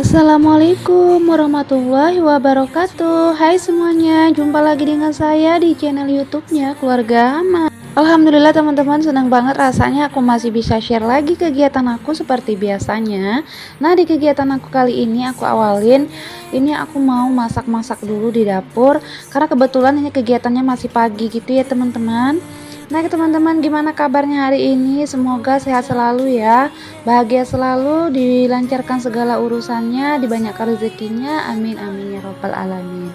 Assalamualaikum warahmatullahi wabarakatuh. Hai semuanya, jumpa lagi dengan saya di channel YouTube-nya Keluarga Hama. Alhamdulillah teman-teman, senang banget rasanya aku masih bisa share lagi kegiatan aku seperti biasanya. Nah, di kegiatan aku kali ini aku awalin ini aku mau masak-masak dulu di dapur karena kebetulan ini kegiatannya masih pagi gitu ya teman-teman. Nah teman-teman, gimana kabarnya hari ini? Semoga sehat selalu ya, bahagia selalu, dilancarkan segala urusannya, dibanyakan rezekinya, amin amin ya robbal alamin.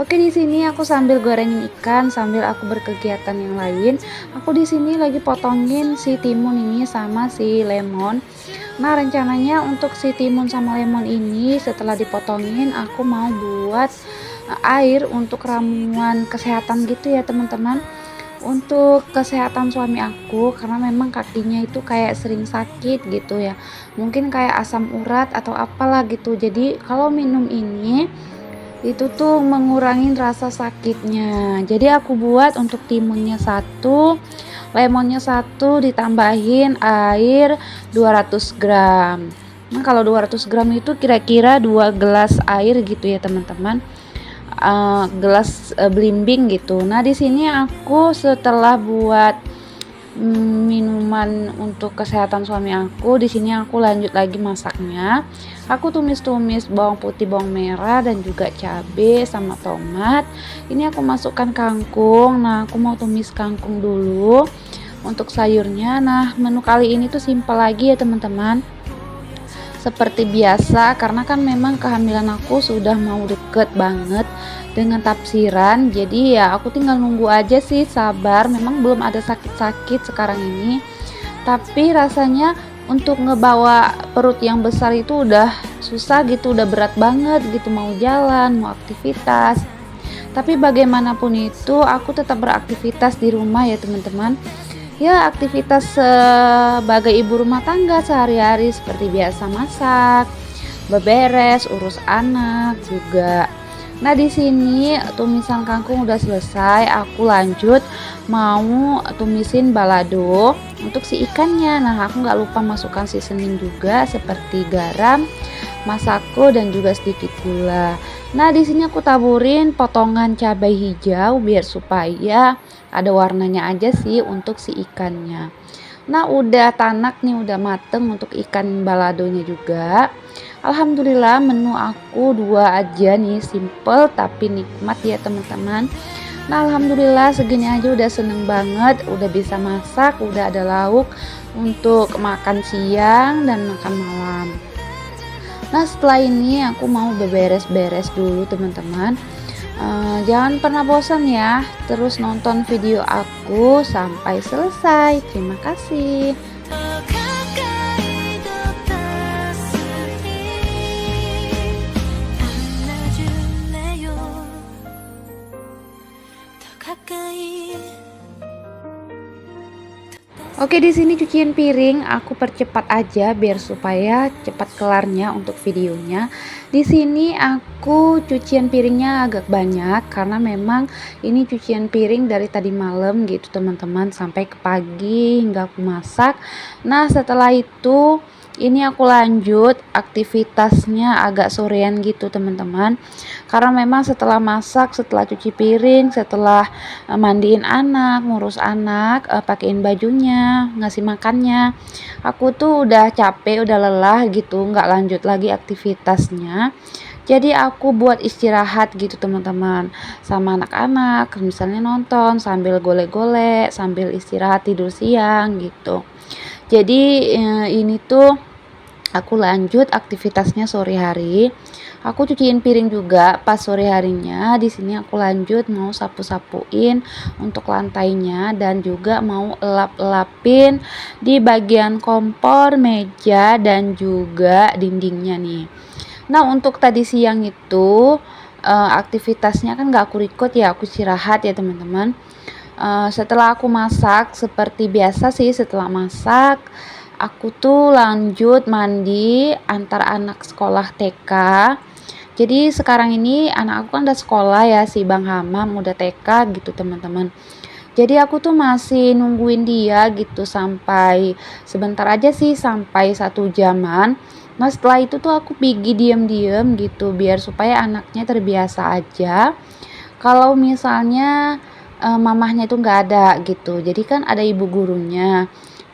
Oke, di sini aku sambil gorengin ikan, sambil aku berkegiatan yang lain. Aku di sini lagi potongin si timun ini sama si lemon. Nah, rencananya untuk si timun sama lemon ini setelah dipotongin aku mau buat air untuk ramuan kesehatan gitu ya teman-teman, untuk kesehatan suami aku, karena memang kakinya itu kayak sering sakit gitu ya, mungkin kayak asam urat atau apalah gitu. Jadi kalau minum ini itu tuh mengurangin rasa sakitnya. Jadi aku buat untuk timunnya satu, lemonnya satu, ditambahin air 200 gram. Nah kalau 200 gram itu kira-kira 2 gelas air gitu ya teman-teman, gelas belimbing gitu. Nah di sini aku setelah buat minuman untuk kesehatan suami aku, di sini aku lanjut lagi masaknya. Aku tumis-tumis bawang putih, bawang merah dan juga cabai sama tomat. Ini aku masukkan kangkung. Nah aku mau tumis kangkung dulu untuk sayurnya. Nah menu kali ini tuh simpel lagi ya teman-teman, seperti biasa, karena kan memang kehamilan aku sudah mau deket banget dengan tapsiran, jadi ya aku tinggal nunggu aja sih, sabar. Memang belum ada sakit-sakit sekarang ini, tapi rasanya untuk ngebawa perut yang besar itu udah susah gitu, udah berat banget gitu, mau jalan, mau aktivitas. Tapi bagaimanapun itu aku tetap beraktivitas di rumah ya teman-teman. Ya, aktivitas sebagai ibu rumah tangga sehari-hari seperti biasa, masak, beberes, urus anak juga. Nah, di sini tumisan kangkung udah selesai, aku lanjut mau tumisin balado untuk si ikannya. Nah, aku nggak lupa masukkan seasoning juga seperti garam, masako dan juga sedikit gula. Nah, di sini aku taburin potongan cabai hijau biar supaya ada warnanya aja sih untuk si ikannya. Nah, udah tanak nih, udah mateng untuk ikan baladonya juga. Alhamdulillah menu aku dua aja nih, simple tapi nikmat ya teman-teman. Nah, alhamdulillah segini aja udah seneng banget, udah bisa masak, udah ada lauk untuk makan siang dan makan malam. Nah setelah ini aku mau beberes-beres dulu teman-teman. Jangan pernah bosan ya, terus nonton video aku sampai selesai. Terima kasih. Oke, di sini cucian piring aku percepat aja biar supaya cepat kelarnya untuk videonya. Di sini aku cucian piringnya agak banyak karena memang ini cucian piring dari tadi malam gitu teman-teman, sampai ke pagi hingga aku masak. Nah, setelah itu ini aku lanjut aktivitasnya agak sorean gitu teman-teman, karena memang setelah masak, setelah cuci piring, setelah mandiin anak, ngurus anak, pakein bajunya, ngasih makannya, aku tuh udah capek, udah lelah gitu, nggak lanjut lagi aktivitasnya. Jadi aku buat istirahat gitu teman-teman, sama anak-anak, misalnya nonton sambil golek-golek, sambil istirahat tidur siang gitu. Jadi ini tuh aku lanjut aktivitasnya sore hari. Aku cuciin piring juga pas sore harinya. Di sini aku lanjut mau sapu-sapuin untuk lantainya dan juga mau elap-elapin di bagian kompor, meja dan juga dindingnya nih. Nah, untuk tadi siang itu aktivitasnya kan gak aku record ya, aku istirahat ya teman-teman. Setelah aku masak seperti biasa sih, setelah masak aku tuh lanjut mandi antar anak sekolah TK. Jadi sekarang ini anak aku kan udah sekolah ya, si Bang Hamam udah TK gitu teman-teman. Jadi aku tuh masih nungguin dia gitu sampai sebentar aja sih, sampai 1 jaman. Nah setelah itu tuh aku pergi diam-diam gitu biar supaya anaknya terbiasa aja kalau misalnya mamahnya itu nggak ada gitu. Jadi kan ada ibu gurunya.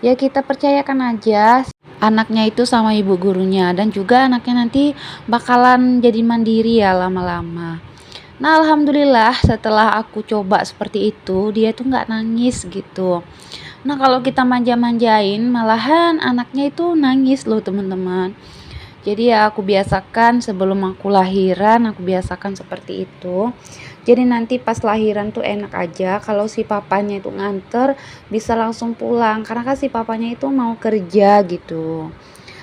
Ya kita percayakan aja anaknya itu sama ibu gurunya, dan juga anaknya nanti bakalan jadi mandiri ya lama-lama. Nah alhamdulillah setelah aku coba seperti itu dia tuh nggak nangis gitu. Nah kalau kita manja-manjain malahan anaknya itu nangis loh teman-teman. Jadi ya aku biasakan sebelum aku lahiran, aku biasakan seperti itu. Jadi nanti pas lahiran tuh enak aja kalau si papanya itu nganter bisa langsung pulang karena kan si papanya itu mau kerja gitu.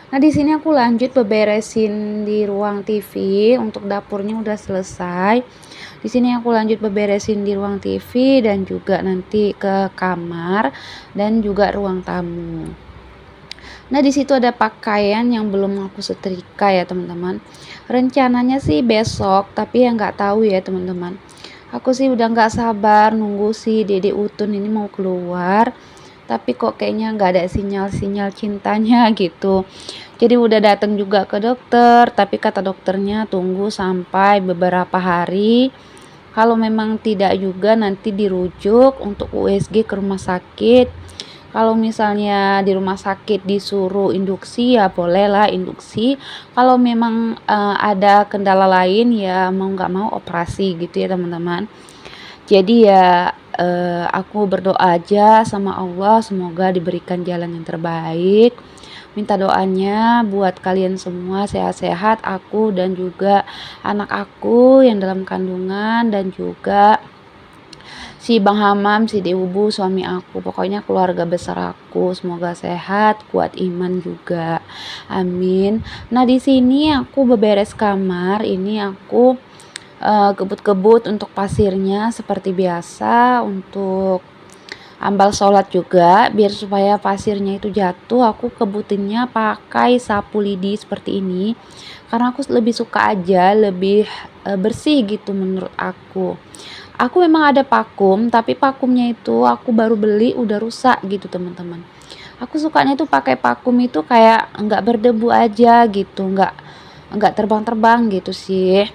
Nah di sini aku lanjut beberesin di ruang TV, untuk dapurnya udah selesai. Di sini aku lanjut beberesin di ruang TV dan juga nanti ke kamar dan juga ruang tamu. Nah, di situ ada pakaian yang belum aku setrika ya, teman-teman. Rencananya sih besok, tapi ya nggak tahu ya, teman-teman. Aku sih udah nggak sabar nunggu si Dede Utun ini mau keluar, tapi kok kayaknya nggak ada sinyal-sinyal cintanya gitu. Jadi udah datang juga ke dokter, tapi kata dokternya tunggu sampai beberapa hari. Kalau memang tidak juga nanti dirujuk untuk USG ke rumah sakit. Kalau misalnya di rumah sakit disuruh induksi ya bolehlah induksi. Kalau memang ada kendala lain ya mau nggak mau operasi gitu ya teman-teman. Jadi ya aku berdoa aja sama Allah semoga diberikan jalan yang terbaik. Minta doanya buat kalian semua sehat-sehat, aku dan juga anak aku yang dalam kandungan, dan juga si Bang Hamam, si Dewubu, suami aku, pokoknya keluarga besar aku, semoga sehat, kuat iman juga, amin. Nah di sini aku beberes kamar, ini aku kebut-kebut untuk pasirnya seperti biasa, untuk ambal sholat juga biar supaya pasirnya itu jatuh. Aku kebutinnya pakai sapu lidi seperti ini karena aku lebih suka aja, lebih bersih gitu menurut aku memang ada pakum, tapi pakumnya itu aku baru beli udah rusak gitu teman-teman. Aku sukanya tuh pakai pakum itu kayak nggak berdebu aja gitu, nggak terbang-terbang gitu sih.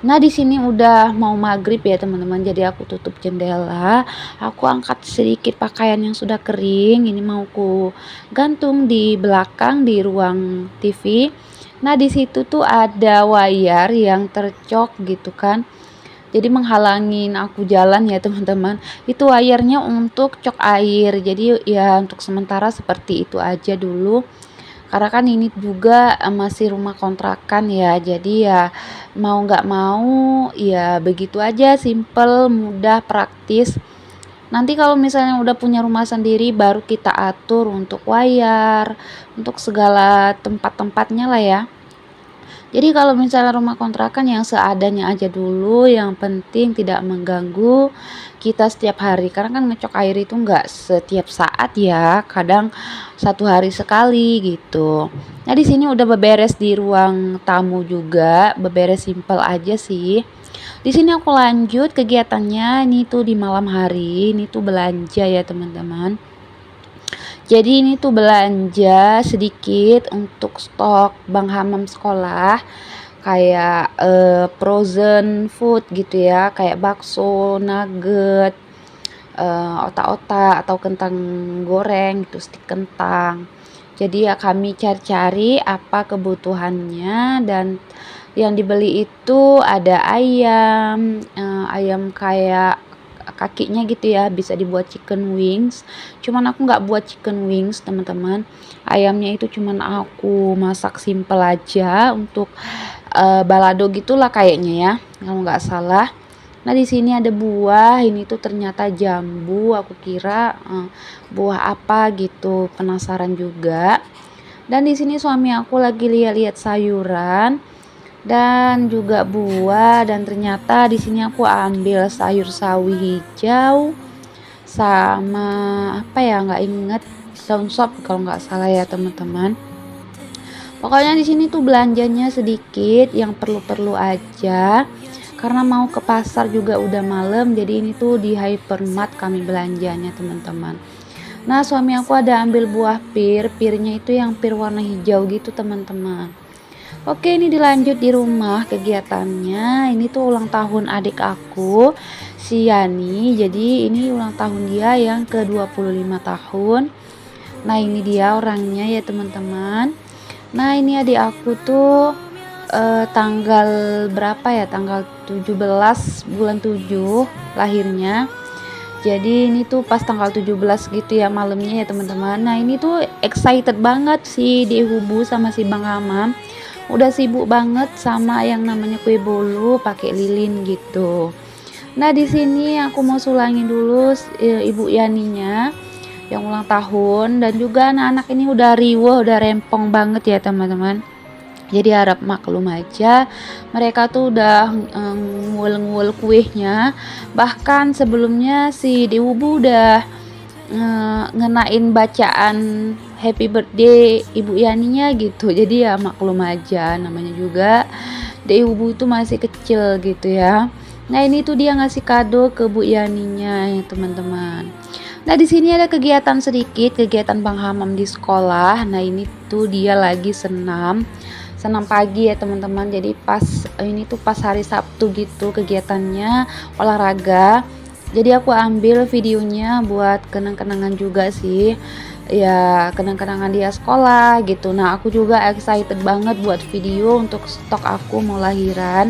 Nah, di sini udah mau maghrib ya teman-teman, jadi aku tutup jendela, aku angkat sedikit pakaian yang sudah kering, ini mau ku gantung di belakang di ruang TV. Nah, di situ tuh ada wayar yang tercok gitu kan. Jadi menghalangin aku jalan ya teman-teman. Itu wayarnya untuk cok air. Jadi ya untuk sementara seperti itu aja dulu. Karena kan ini juga masih rumah kontrakan ya. Jadi ya mau nggak mau ya begitu aja, simple, mudah, praktis. Nanti kalau misalnya udah punya rumah sendiri baru kita atur untuk wayar, untuk segala tempat-tempatnya lah ya. Jadi kalau misalnya rumah kontrakan yang seadanya aja dulu, yang penting tidak mengganggu kita setiap hari. Karena kan ngecok air itu nggak setiap saat ya, kadang 1 hari sekali gitu. Nah di sini udah beberes di ruang tamu juga, beberes simple aja sih. Di sini aku lanjut kegiatannya, ini tuh di malam hari, ini tuh belanja ya teman-teman. Jadi ini tuh belanja sedikit untuk stok Bang Hamam sekolah, kayak frozen food gitu ya, kayak bakso, nugget, otak-otak atau kentang goreng gitu, stik kentang. Jadi ya kami cari-cari apa kebutuhannya, dan yang dibeli itu ada ayam, ayam kayak kakinya gitu ya, bisa dibuat chicken wings. Cuman aku nggak buat chicken wings teman-teman. Ayamnya itu cuman aku masak simple aja untuk balado gitulah kayaknya ya, kalau nggak salah. Nah di sini ada buah, ini tuh ternyata jambu. Aku kira buah apa gitu, penasaran juga. Dan di sini suami aku lagi lihat-lihat sayuran dan juga buah, dan ternyata di sini aku ambil sayur sawi hijau sama apa ya nggak inget, daun sop kalau nggak salah ya teman-teman. Pokoknya di sini tuh belanjanya sedikit, yang perlu-perlu aja karena mau ke pasar juga udah malam, jadi ini tuh di Hypermart kami belanjanya teman-teman. Nah, suami aku ada ambil buah pir, pirnya itu yang pir warna hijau gitu teman-teman. Oke, ini dilanjut di rumah kegiatannya. Ini tuh ulang tahun adik aku, si Yani. Jadi ini ulang tahun dia yang ke-25 tahun. Nah, ini dia orangnya ya teman-teman. Nah, ini adik aku tuh tanggal berapa ya? Tanggal 17 bulan 7 lahirnya. Jadi ini tuh pas tanggal 17 gitu ya malamnya ya teman-teman. Nah, ini tuh excited banget sih di Hubu sama si Bang Hamam. Udah sibuk banget sama yang namanya kue bolu pakai lilin gitu. Nah, di sini aku mau sulangin dulu Ibu Yaninya yang ulang tahun, dan juga anak-anak ini udah riweh, udah rempong banget ya teman-teman. Jadi harap maklum aja, mereka tuh udah nguel-nguel kuehnya. Bahkan sebelumnya si Dewubu udah ngenain bacaan happy birthday Ibu Yaninya gitu. Jadi ya maklum aja, namanya juga Dewubu itu masih kecil gitu ya. Nah, ini tuh dia ngasih kado ke Bu Yaninya ya teman-teman. Nah, di sini ada kegiatan sedikit, kegiatan Bang Hamam di sekolah. Nah, ini tuh dia lagi senam pagi ya teman-teman. Jadi pas ini tuh pas hari Sabtu gitu kegiatannya, olahraga. Jadi aku ambil videonya buat kenang-kenangan juga sih. Ya, kenang-kenangan dia sekolah gitu. Nah, aku juga excited banget buat video untuk stok aku mau lahiran.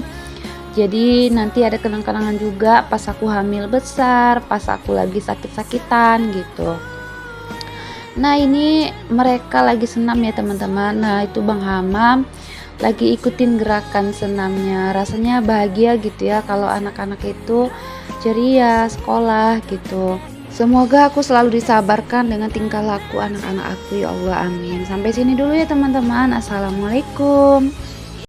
Jadi nanti ada kenang-kenangan juga pas aku hamil besar, pas aku lagi sakit-sakitan gitu. Nah, ini mereka lagi senam ya teman-teman. Nah, itu Bang Hamam lagi ikutin gerakan senamnya. Rasanya bahagia gitu ya kalau anak-anak itu ceria sekolah gitu. Semoga aku selalu disabarkan dengan tingkah laku anak-anak aku ya Allah, amin. Sampai sini dulu ya teman-teman. Assalamualaikum.